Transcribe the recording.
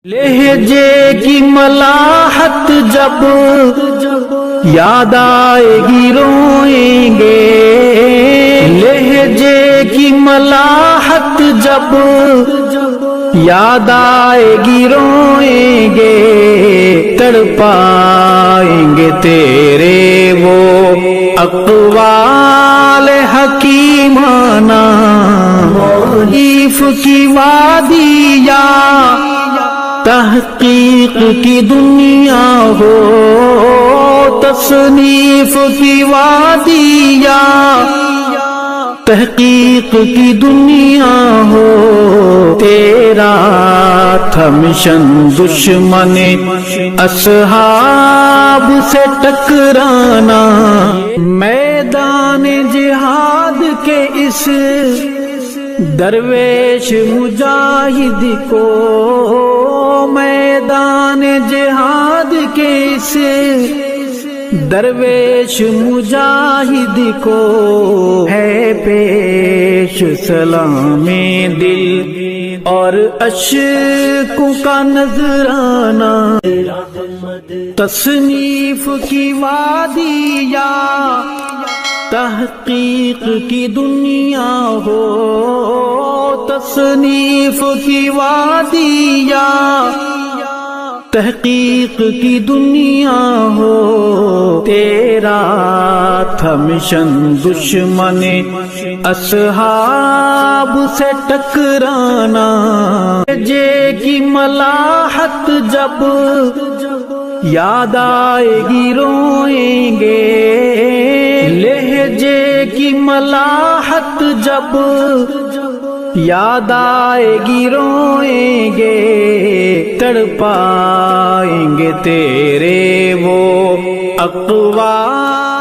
لہجے کی ملاحت جب یاد آئے گی روئیں گے، لہجے کی ملاحت جب یاد آئے گی روئیں گے، تڑپائیں گے تیرے وہ اقوال حکیمانہ، تعریف کی وادی یا تحقیق کی دنیا ہو، تصنیف کی وادی یا تحقیق کی دنیا ہو، تیرا تھا مشن دشمن اصحاب سے ٹکرانا، میدان جہاد کے اس درویش مجاہد کو، میدان جہاد کے اس درویش مجاہد کو ہے پیش سلام دل اور اشکوں کا نذرانہ، تصنیف کی وادی یا تحقیق کی دنیا ہو، تصنیف کی وادی یا تحقیق کی دنیا ہو، تیرا تھا مشن دشمن اصحاب سے ٹکرانا، لہجے کی ملاحت جب یاد آئے گی روئیں گے، لہجے کی ملاحت جب یاد آئے گی روئیں گے، تڑپائیں گے تیرے وہ اقوال